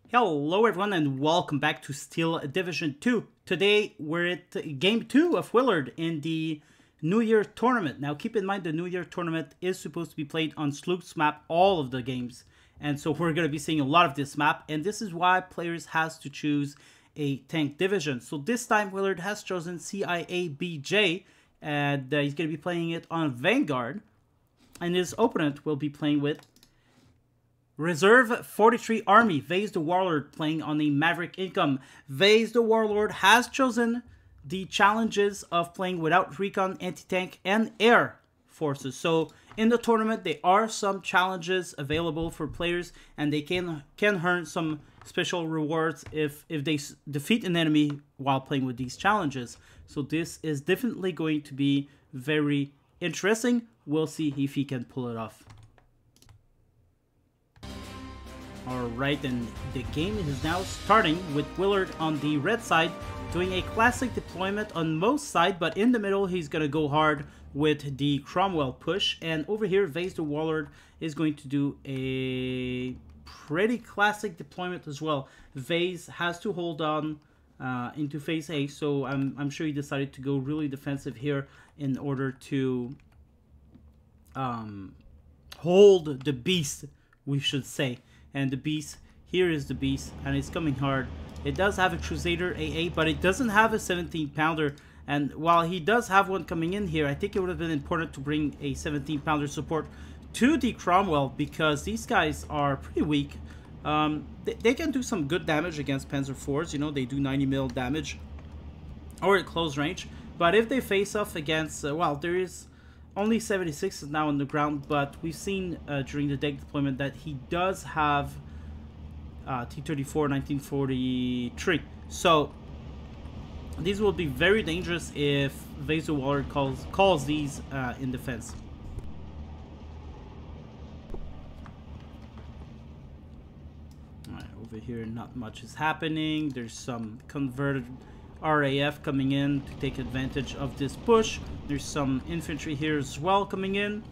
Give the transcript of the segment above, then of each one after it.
Hello everyone and welcome back to Steel Division 2. Today we're at Game 2 of Willard in the New Year Tournament. Now keep in mind the New Year Tournament is supposed to be played on Sloop's map, all of the games. And so we're going to be seeing a lot of this map, and this is why players has to choose a tank division. So this time Willard has chosen CIABJ, and he's going to be playing it on Vanguard. And his opponent will be playing with Reserve 43 Army, Vase the Warlord, playing on a Maverick income. Vase the Warlord has chosen the challenges of playing without recon, anti-tank, and air forces. So in the tournament, there are some challenges available for players, and they can earn some special rewards if they defeat an enemy while playing with these challenges. So this is definitely going to be very interesting. We'll see if he can pull it off. Alright, and the game is now starting with Willard on the red side, doing a classic deployment on most sides, but in the middle he's going to go hard with the Cromwell push. And over here, Vase the Warlord is going to do a pretty classic deployment as well. Vase has to hold on into phase A, so I'm sure he decided to go really defensive here in order to hold the beast, we should say. And the beast, here is the beast, and it's coming hard. It does have a Crusader AA, but it doesn't have a 17-pounder. And while he does have one coming in here, I think it would have been important to bring a 17-pounder support to the Cromwell, because these guys are pretty weak. They can do some good damage against Panzer IVs. You know, they do 90 mil damage or at close range. But if they face off against, well, there is only 76 is now on the ground, but we've seen during the deck deployment that he does have T-34 1943. So these will be very dangerous if Vase the Warlord calls these in defense. Alright, over here not much is happening. There's some converted RAF coming in to take advantage of this push. There's some infantry here as well coming in.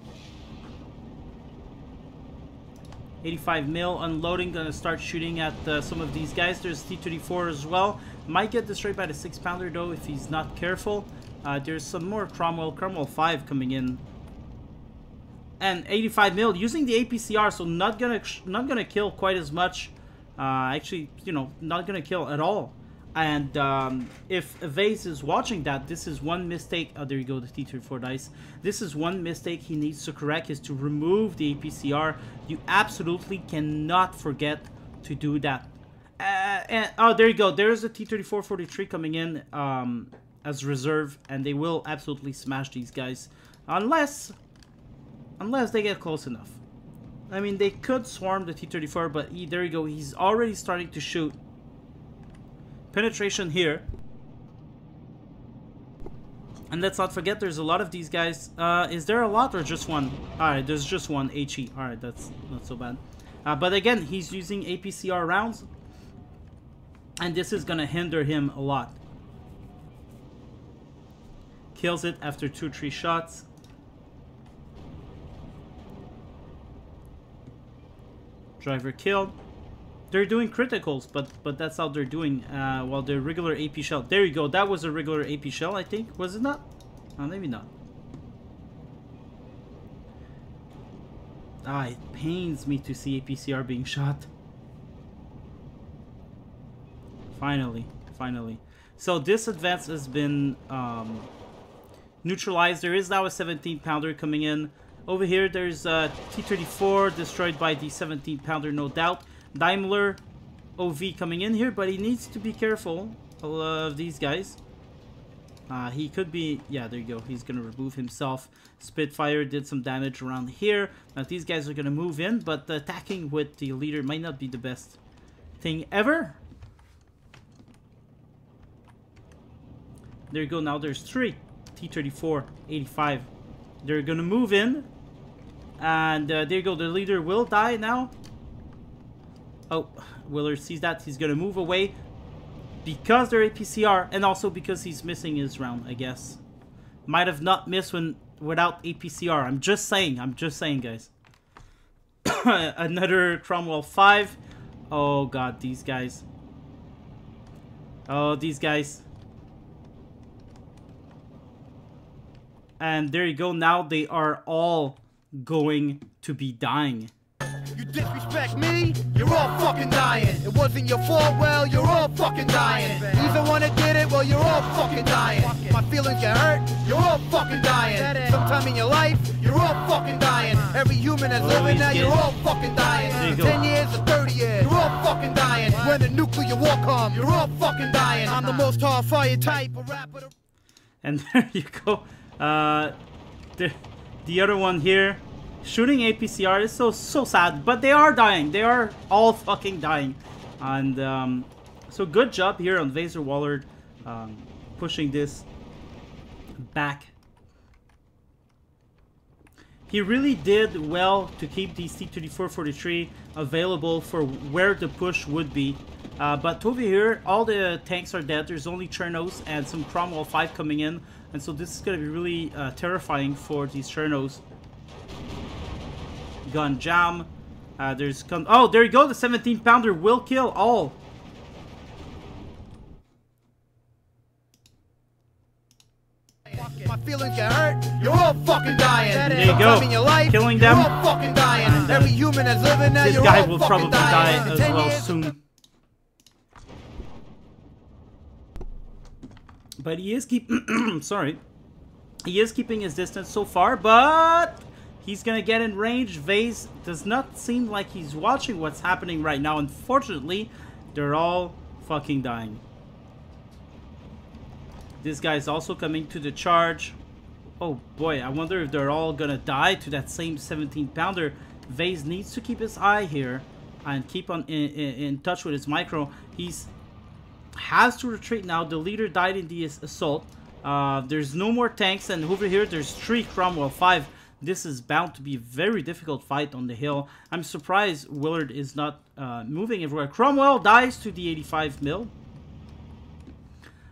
85 mil unloading, gonna start shooting at some of these guys. There's T-34 as well. Might get destroyed by the 6-pounder though if he's not careful. There's some more Cromwell 5 coming in. And 85 mil using the APCR, so not gonna kill quite as much. Actually, you know, not gonna kill at all. And if Vase is watching that, this is one mistake. Oh, there you go, the T-34 dice. This is one mistake he needs to correct, is to remove the APCR. You absolutely cannot forget to do that. And oh, there you go. There's a T-34 43 coming in as reserve, and they will absolutely smash these guys unless they get close enough. I mean, they could swarm the T-34, but there you go. He's already starting to shoot. Penetration here. And let's not forget there's a lot of these guys. Is there a lot or just one? Alright, there's just one HE. Alright, that's not so bad. But again, he's using APCR rounds, and this is gonna hinder him a lot. Kills it after 2-3 shots. Driver killed. They're doing criticals, but that's how they're doing. While the regular AP shell. There you go. That was a regular AP shell, I think. Was it not? Oh, maybe not. Ah, it pains me to see APCR being shot. Finally. So this advance has been neutralized. There is now a 17-pounder coming in. Over here, there's T-34 destroyed by the 17-pounder, no doubt. Daimler OV coming in here, but he needs to be careful of these guys. He could be, yeah, there you go. He's going to remove himself. Spitfire did some damage around here. Now these guys are going to move in, but attacking with the leader might not be the best thing ever. There you go. Now there's 3 T-34, 85. They're going to move in. And there you go. The leader will die now. Oh, Willard sees that. He's going to move away because they're APCR, and also because he's missing his round, I guess. Might have not missed without APCR. I'm just saying, guys. Another Cromwell 5. Oh god, these guys. Oh, these guys. And there you go. Now they are all going to be dying. You disrespect me, you're all fucking dying. It wasn't your fault, well, you're all fucking dying. He's the one that did it, well, you're all fucking dying. My feelings get hurt, you're all fucking dying. Sometime in your life, you're all fucking dying. Every human that's living now, you're all fucking dying. 10 years or 30 years, you're all fucking dying. When the nuclear war comes, you're all fucking dying. I'm the most horrifying type of rapper. And there you go. The other one here. Shooting APCR is so sad, but they are dying. They are all fucking dying. And so good job here on Vaser Wallard pushing this back. He really did well to keep the T-34-43 available for where the push would be. But over here, all the tanks are dead. There's only Chernos and some Cromwell 5 coming in. And so this is going to be really terrifying for these Chernos. Gun jam. Oh, there you go. The 17-pounder will kill all. My feelings get hurt. You're all fucking dying. There you go. In your life, killing them. You're all fucking dying. And, every human that's living now, this you're guy all will fucking probably dying. die as well soon. But he is sorry. He is keeping his distance so far, but he's gonna get in range. Vase does not seem like he's watching what's happening right now. Unfortunately, they're all fucking dying. This guy's also coming to the charge. Oh boy, I wonder if they're all gonna die to that same 17-pounder. Vase needs to keep his eye here and keep on in touch with his micro. He's has to retreat now. The leader died in the assault. There's no more tanks, and over here there's 3 Cromwell 5. This is bound to be a very difficult fight on the hill. I'm surprised Willard is not moving everywhere. Cromwell dies to the 85 mil.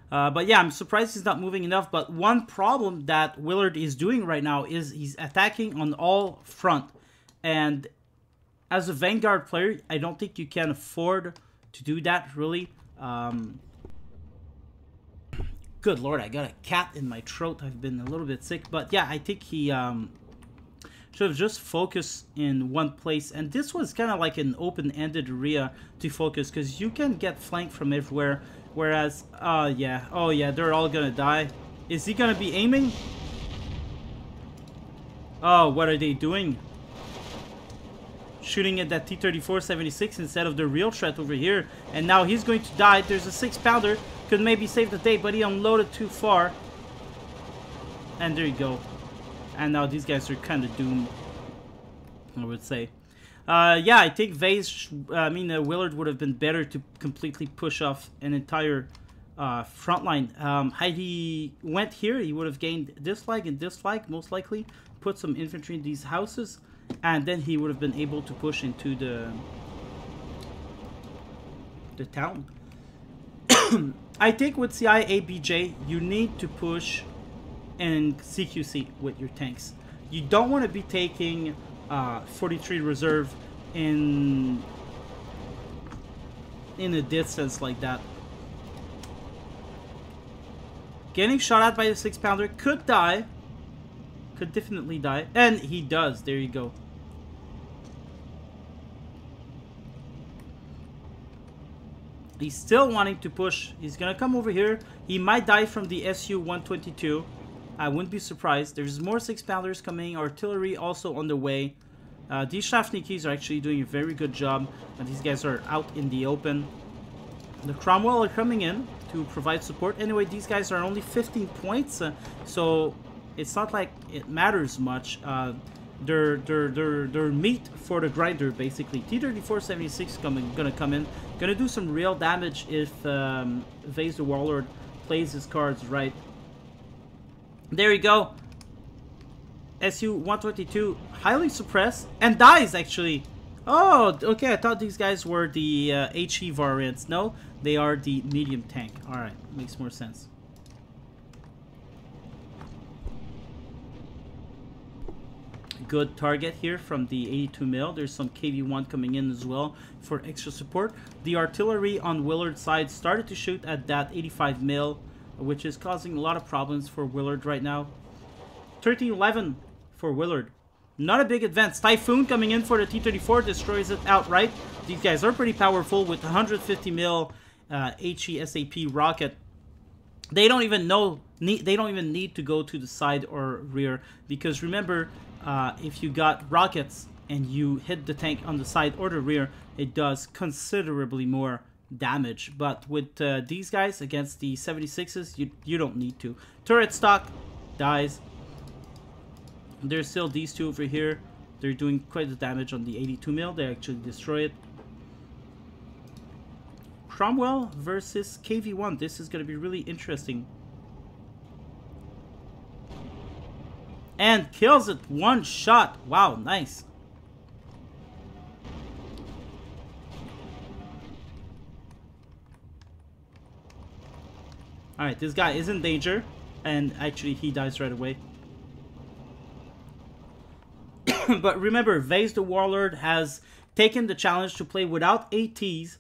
But yeah, I'm surprised he's not moving enough. But one problem that Willard is doing right now is he's attacking on all front. And as a Vanguard player, I don't think you can afford to do that, really. Good lord, I got a cat in my throat. I've been a little bit sick. But yeah, I think he should have just focused in one place. And this was kind of like an open-ended area to focus, because you can get flanked from everywhere. Whereas, yeah. Oh yeah, they're all gonna die. Is he gonna be aiming? Oh, what are they doing? Shooting at that T-34-76 instead of the real threat over here. And now he's going to die. There's a 6-pounder. Could maybe save the day, but he unloaded too far. And there you go. And now these guys are kind of doomed, I would say. Yeah, I think Willard would have been better to completely push off an entire front line. Had he went here, he would have gained this flag and this flag, most likely. Put some infantry in these houses. And then he would have been able to push into the town. I think with CI-ABJ, you need to push in CQC with your tanks. You don't want to be taking 43 reserve in a distance like that. Getting shot at by the 6-pounder could die. Could definitely die. And he does. There you go. He's still wanting to push. He's gonna come over here. He might die from the Su-122. I wouldn't be surprised. There's more 6-pounders coming. Artillery also on the way. These Shafnikis are actually doing a very good job. And these guys are out in the open. The Cromwell are coming in to provide support. Anyway, these guys are only 15 points. So it's not like it matters much. They're meat for the grinder, basically. T-34-76 gonna come in. Gonna do some real damage if Vase the Warlord plays his cards right. There you go. Su-122 highly suppressed and dies, actually. Oh, okay. I thought these guys were the HE variants. No, they are the medium tank. Alright, makes more sense. good target here from the 82 mil. There's some KV-1 coming in as well for extra support. The artillery on Willard's side started to shoot at that 85 mil, which is causing a lot of problems for Willard right now. 13-11 for Willard. Not a big advance. Typhoon coming in for the T-34, destroys it outright. These guys are pretty powerful with 150 mil HE-SAP rocket. They don't even need to go to the side or rear, because remember, if you got rockets and you hit the tank on the side or the rear, it does considerably more damage. But with these guys against the 76s, you don't need to. Turret stock dies. There's still these two over here. They're doing quite the damage on the 82 mil. They actually destroy it. Cromwell versus KV-1. This is going to be really interesting. And kills it one shot. Wow, nice. Alright, this guy is in danger. And actually, he dies right away. But remember, Vase the Warlord has taken the challenge to play without ATs,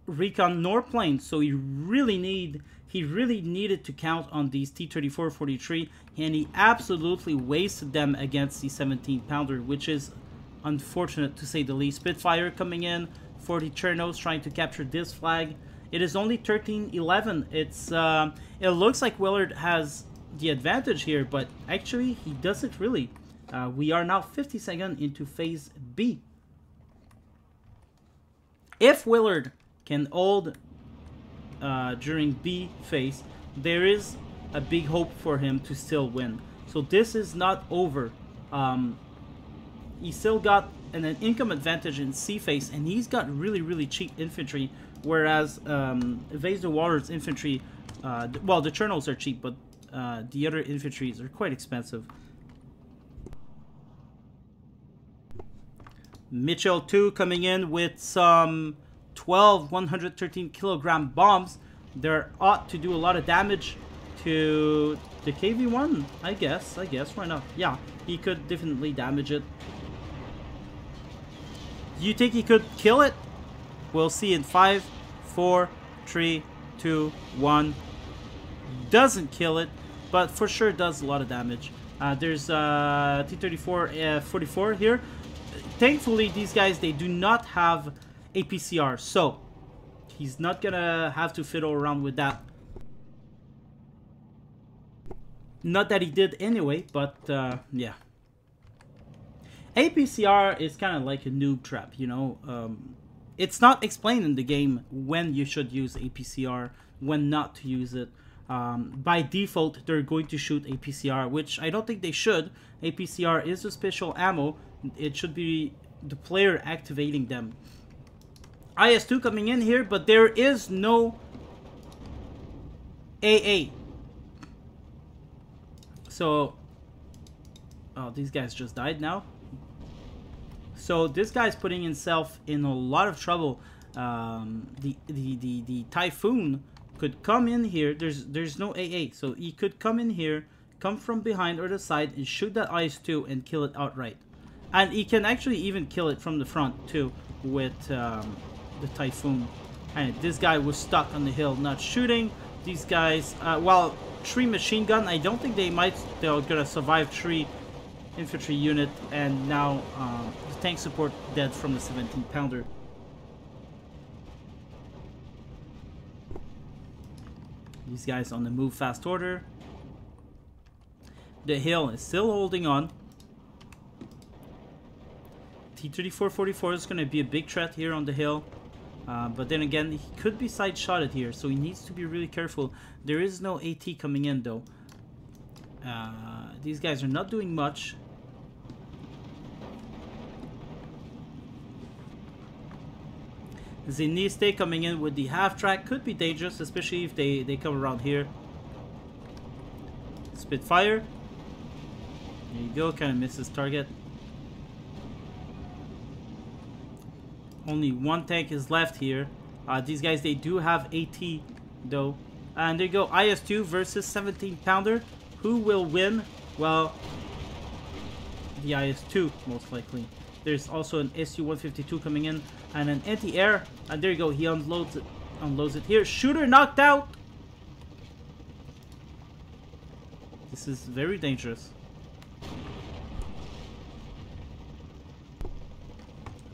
recon nor planes, so he really needed to count on these T-34-43, and he absolutely wasted them against the 17-pounder, which is unfortunate to say the least. Spitfire coming in for the Chernos, trying to capture this flag. It is only 13-11. It looks like Willard has the advantage here, but actually he doesn't really. We are now 50 seconds into phase B. If Willard can hold during B phase, there is a big hope for him to still win. So this is not over. He still got an income advantage in C phase, and he's got really cheap infantry, whereas Vase the Warlord's infantry, well, the Chernos are cheap, but the other infantries are quite expensive. Mitchell 2 coming in with some 12 113 kilogram bombs. They ought to do a lot of damage to the KV-1, I guess, why not? Yeah, he could definitely damage it. Do you think he could kill it? We'll see in 5, 4, 3, 2, 1. Doesn't kill it, but for sure does a lot of damage. There's T-34 44 here. Thankfully, these guys, they do not have APCR, so he's not gonna have to fiddle around with that. Not that he did anyway, but yeah. APCR is kind of like a noob trap, you know. It's not explained in the game when you should use APCR, when not to use it. By default, they're going to shoot APCR, which I don't think they should. APCR is a special ammo. It should be the player activating them. IS-2 coming in here, but there is no AA. So, oh, these guys just died now. So this guy's putting himself in a lot of trouble. The Typhoon could come in here. There's no AA, so he could come in here, come from behind or the side, and shoot that IS-2 and kill it outright. And he can actually even kill it from the front too with the Typhoon. And this guy was stuck on the hill, not shooting. These guys, well, 3 machine gun. I don't think they're gonna survive 3 infantry unit. And now the tank support dead from the 17-pounder. These guys on the move fast order. The hill is still holding on. T-34-44 is going to be a big threat here on the hill. But then again, he could be side-shotted here, so he needs to be really careful. There is no AT coming in, though. These guys are not doing much. Zeniste coming in with the half-track could be dangerous, especially if they come around here. Spitfire. There you go, kind of misses target. Only 1 tank is left here. These guys, they do have AT, though. And there you go, IS-2 versus 17-pounder. Who will win? Well, the IS-2, most likely. There's also an SU-152 coming in, and an anti-air. And there you go, he unloads it here. Shooter knocked out! This is very dangerous.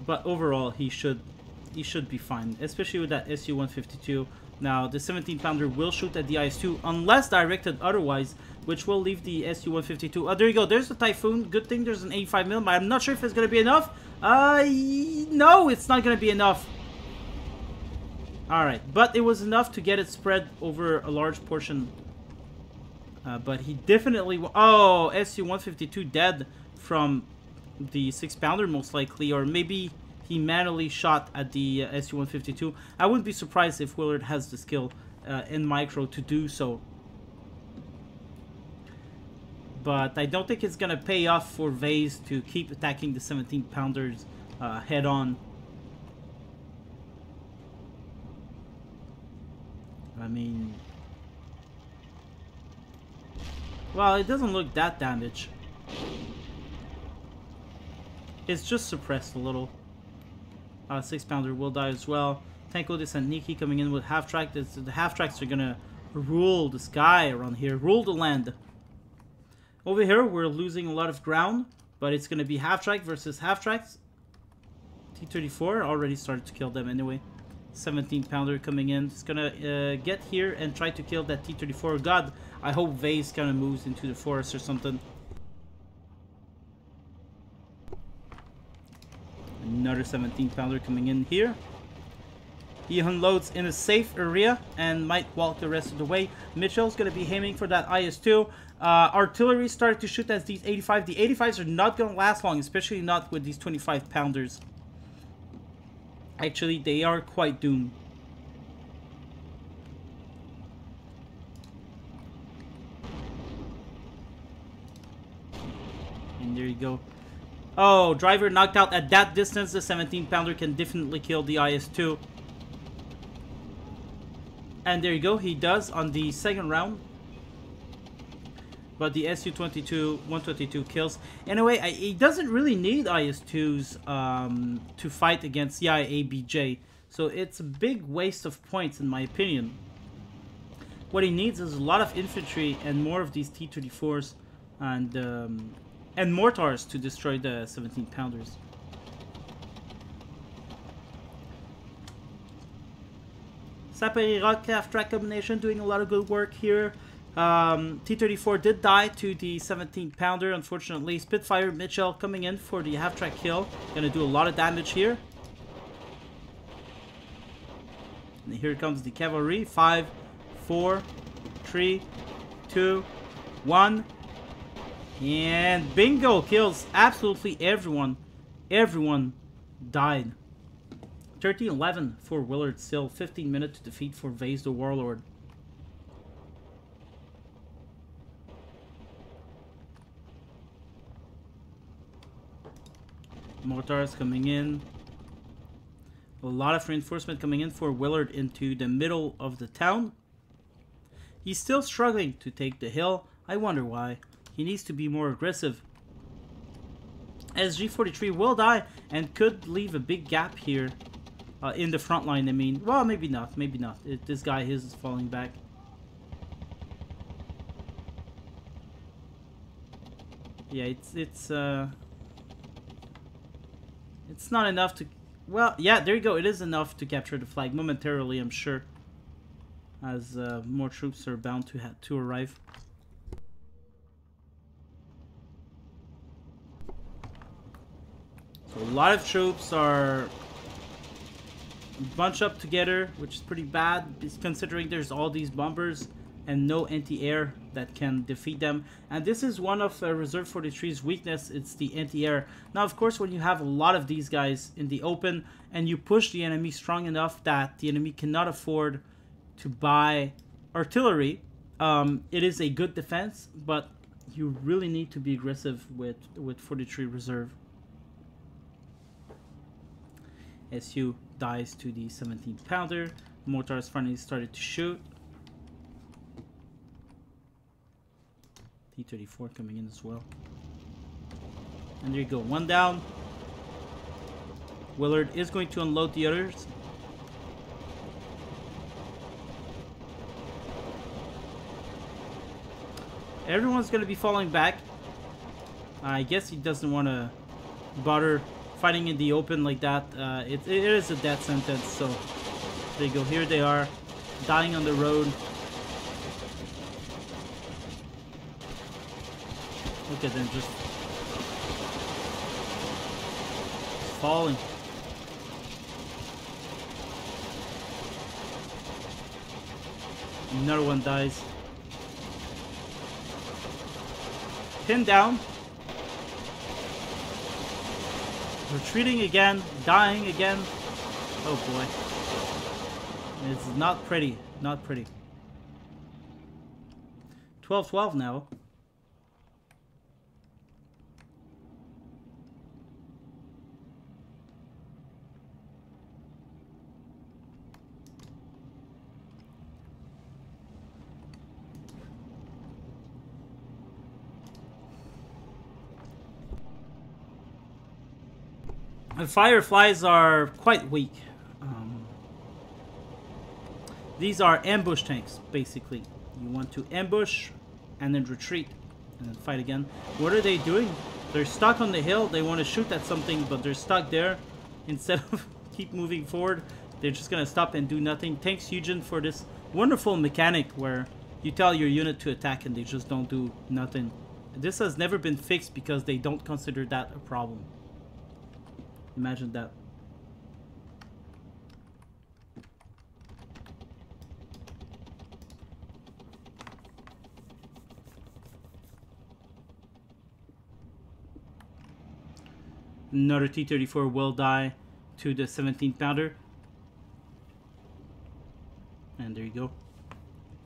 But overall, he should be fine, especially with that SU-152. Now, the 17-pounder will shoot at the IS-2 unless directed otherwise, which will leave the SU-152. Oh, there you go. There's the Typhoon. Good thing there's an 85mm. I'm not sure if it's going to be enough. No, it's not going to be enough. Alright, but it was enough to get it spread over a large portion. But he definitely... Oh, SU-152 dead from the 6-pounder most likely. Or maybe he manually shot at the SU-152. I wouldn't be surprised if Willard has the skill in micro to do so. But I don't think it's going to pay off for Vase to keep attacking the 17-pounders head on. I mean... Well, it doesn't look that damaged. It's just suppressed a little. 6-pounder will die as well. Tanko de Saniki coming in with half-track. The half-tracks are going to rule the sky around here. Rule the land. Over here, we're losing a lot of ground. But it's going to be half-track versus half-tracks. T-34 already started to kill them anyway. 17-pounder coming in. It's going to get here and try to kill that T-34. God, I hope Vase kind of moves into the forest or something. Another 17-pounder coming in here. He unloads in a safe area and might walk the rest of the way. Mitchell's going to be aiming for that IS-2. Artillery started to shoot at these 85. The 85s are not going to last long, especially not with these 25-pounders. Actually, they are quite doomed. And there you go. Oh, driver knocked out at that distance. The 17-pounder can definitely kill the IS-2. And there you go. He does on the second round. But the SU-122 kills. Anyway, he doesn't really need IS-2s to fight against the ABJ. So it's a big waste of points in my opinion. What he needs is a lot of infantry and more of these T-34s and mortars to destroy the 17-pounders. Saperi Rock half-track combination doing a lot of good work here. T-34 did die to the 17-pounder, unfortunately. Spitfire Mitchell coming in for the half-track kill. Gonna do a lot of damage here. And here comes the cavalry. 5, 4, 3, 2, 1. And bingo! Kills absolutely everyone. Everyone died. 13-11 for Willard still. 15 minutes to defeat for Vase the Warlord. Mortars coming in. A lot of reinforcement coming in for Willard into the middle of the town. He's still struggling to take the hill. I wonder why. He needs to be more aggressive. SG-43 will die and could leave a big gap here in the front line. I mean, well, maybe not. Maybe not. This guy is falling back. Yeah, it's not enough to... Well, yeah, there you go. It is enough to capture the flag momentarily, I'm sure. As more troops are bound to arrive. So a lot of troops are bunched up together, which is pretty bad, considering there's all these bombers and no anti-air that can defeat them. And this is one of Reserve 43's weakness. It's the anti-air. Now, of course, when you have a lot of these guys in the open and you push the enemy strong enough that the enemy cannot afford to buy artillery, it is a good defense, but you really need to be aggressive with 43 Reserve. SU dies to the 17-pounder. Mortars finally started to shoot. T-34 coming in as well. And there you go. One down. Willard is going to unload the others. Everyone's going to be falling back. I guess he doesn't want to bother fighting in the open like that. It is a death sentence. So there you go. Here they are, dying on the road. Look at them just falling. Another one dies. Pinned down. Retreating again. Dying again. Oh boy. It's not pretty. Not pretty. 12-12 now. The Fireflies are quite weak. These are ambush tanks, basically. You want to ambush and then retreat and then fight again. What are they doing? They're stuck on the hill. They want to shoot at something, but they're stuck there. Instead of keep moving forward, they're just going to stop and do nothing. Thanks, Eugen, for this wonderful mechanic where you tell your unit to attack and they just don't do nothing. This has never been fixed because they don't consider that a problem. Imagine that. Another T-34 will die to the 17th pounder. And there you go.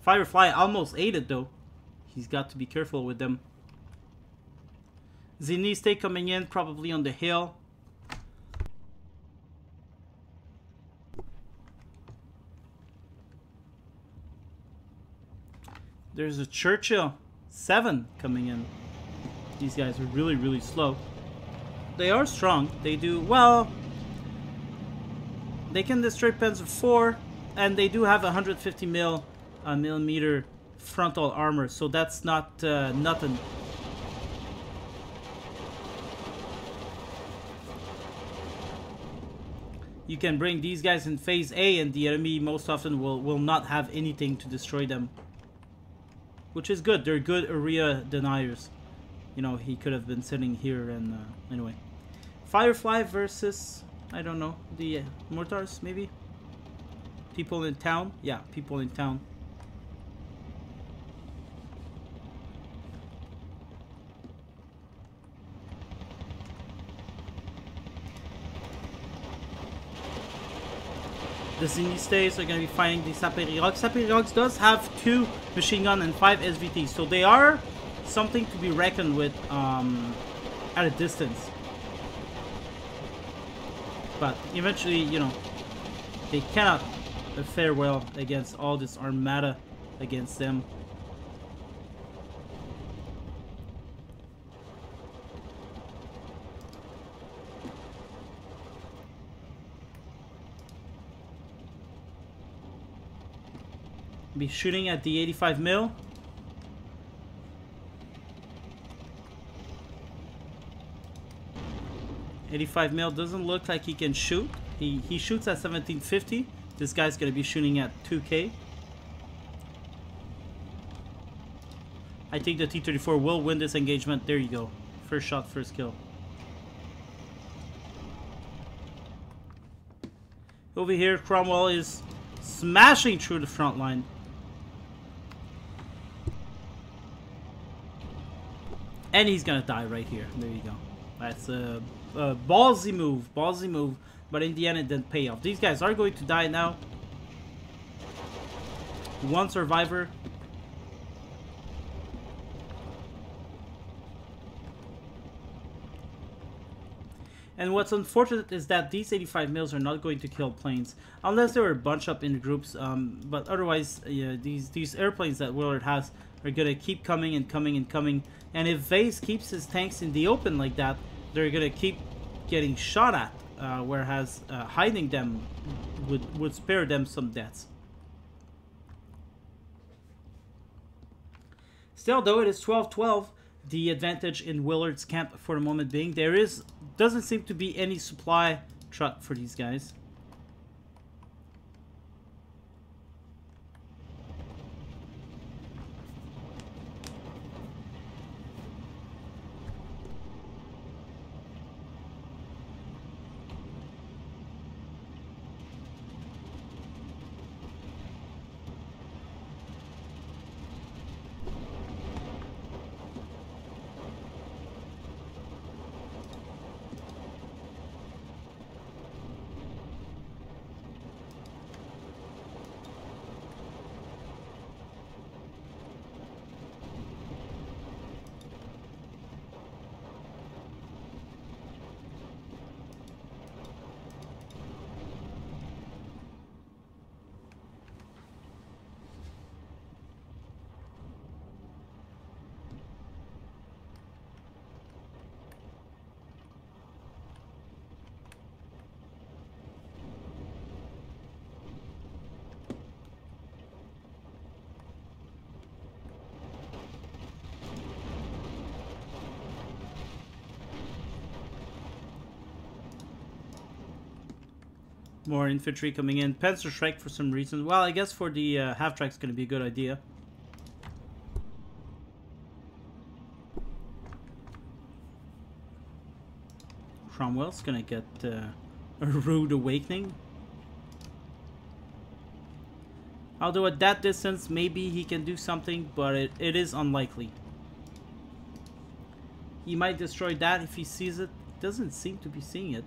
Firefly almost ate it though. He's got to be careful with them. Zeniste coming in probably on the hill. There's a Churchill 7 coming in. These guys are really, really slow. They are strong. They do, well, they can destroy Panzer 4, and they do have 150 millimeter frontal armor, so that's not nothing. You can bring these guys in phase A, and the enemy most often will not have anything to destroy them. Which is good. They're good area deniers. You know, he could have been sitting here and... anyway. Firefly versus... I don't know. The mortars, maybe? People in town? Yeah, people in town. The Zinistes are going to be fighting the Saperirogs. Saperirogs does have 2 machine gun and 5 SVTs, so they are something to be reckoned with at a distance. But eventually, you know, they cannot fare well against all this armada against them. Be shooting at the 85 mil. .85 mil doesn't look like he can shoot. He shoots at 1750. This guy's gonna be shooting at 2K. I think the T-34 will win this engagement. There you go. First shot, first kill. Over here, Cromwell is smashing through the front line. And he's gonna die right here. There you go. That's a ballsy move. Ballsy move. But in the end, it didn't pay off. These guys are going to die now. One survivor. And what's unfortunate is that these 85 mils are not going to kill planes unless they were bunched up in groups. But otherwise, yeah, these airplanes that Willard has are gonna keep coming and coming and coming. And if Vase keeps his tanks in the open like that, they're gonna keep getting shot at, whereas hiding them would spare them some deaths. Still, though, it is 12-12, the advantage in Willard's camp for the moment being. Doesn't seem to be any supply truck for these guys. More infantry coming in. Panzer Shrek for some reason. Well, I guess for the half-track's going to be a good idea. Cromwell's going to get a rude awakening. Although at that distance, maybe he can do something, but it is unlikely. He might destroy that if he sees it. Doesn't seem to be seeing it.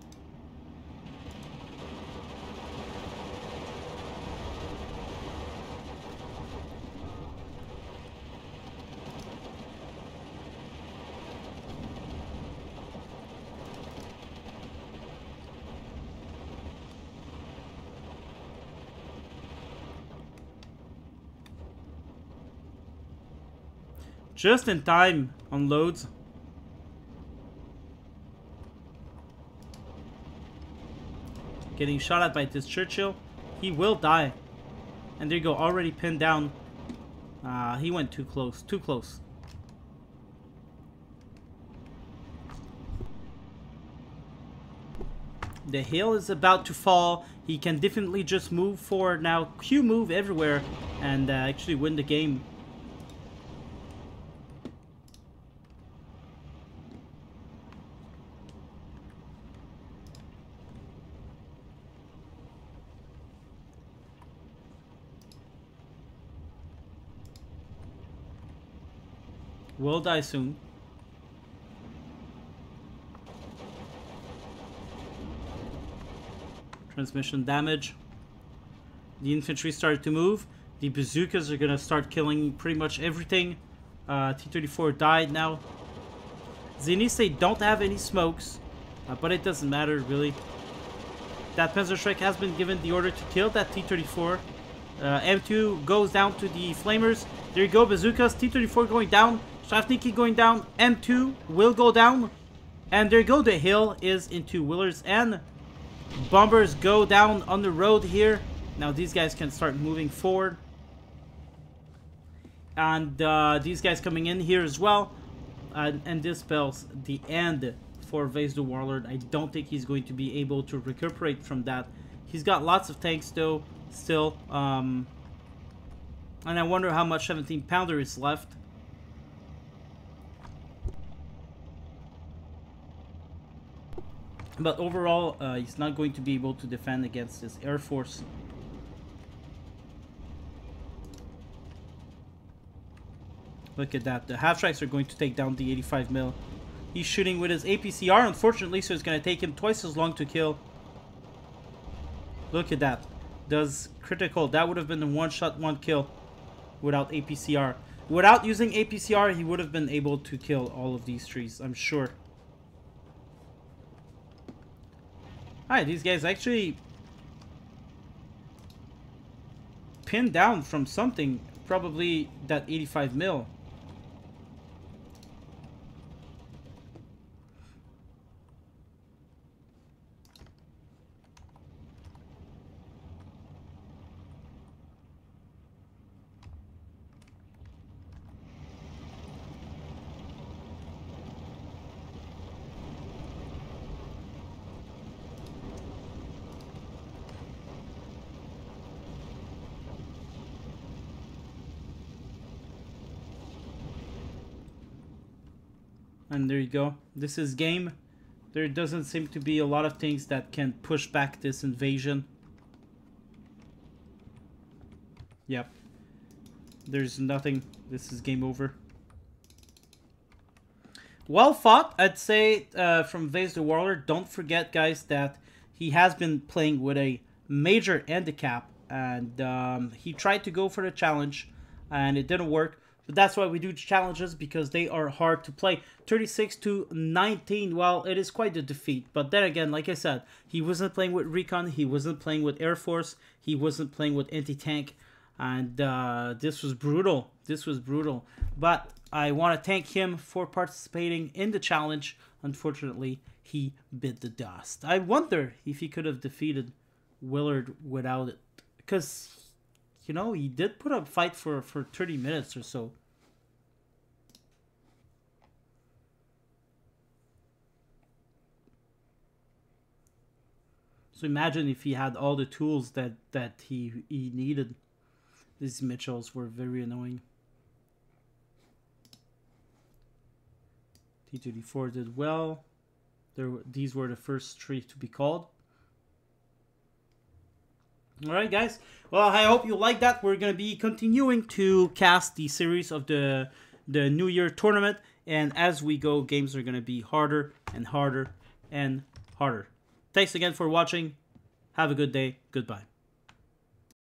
Just in time, unloads. Getting shot at by this Churchill. He will die. And there you go, already pinned down. He went too close, too close. The hill is about to fall. He can definitely just move forward now. Q move everywhere and actually win the game. Will die soon. Transmission damage. The infantry started to move. The bazookas are gonna start killing pretty much everything. T-34 died now. Zeniste don't have any smokes, but it doesn't matter really. That Panzer Shrek has been given the order to kill that T-34. M2 goes down to the flamers. There you go, bazookas. T-34 going down. Shavniki going down. M2 will go down. And there you go, the hill is into Willard's end. Bombers go down on the road here. Now these guys can start moving forward. And these guys coming in here as well. And this spells the end for Vase the Warlord. I don't think he's going to be able to recuperate from that. He's got lots of tanks though, still. And I wonder how much 17-pounder is left. But overall, he's not going to be able to defend against this Air Force. Look at that. The half-tracks are going to take down the 85 mil. He's shooting with his APCR, unfortunately, so it's going to take him twice as long to kill. Look at that. Does critical. That would have been a one-shot, one kill without APCR. Without using APCR, he would have been able to kill all of these trees, I'm sure. Alright, these guys actually pinned down from something, probably that 85 mil. And there you go. This is game. There doesn't seem to be a lot of things that can push back this invasion. Yep. There's nothing. This is game over. Well fought, I'd say, from Vase the Warlord. Don't forget, guys, that he has been playing with a major handicap. And he tried to go for the challenge, and it didn't work. But that's why we do challenges, because they are hard to play. 36 to 19, well, it is quite a defeat. But then again, like I said, he wasn't playing with Recon, he wasn't playing with Air Force, he wasn't playing with anti-tank. And this was brutal. This was brutal. But I want to thank him for participating in the challenge. Unfortunately, he bit the dust. I wonder if he could have defeated Willard without it. Because, you know, he did put up a fight for 30 minutes or so. So imagine if he had all the tools that he needed. These Mitchells were very annoying. T34 did well. These were the first 3 to be called. Alright, guys. Well, I hope you like that. We're going to be continuing to cast the series of the New Year tournament. And as we go, games are going to be harder and harder and harder. Thanks again for watching. Have a good day. Goodbye.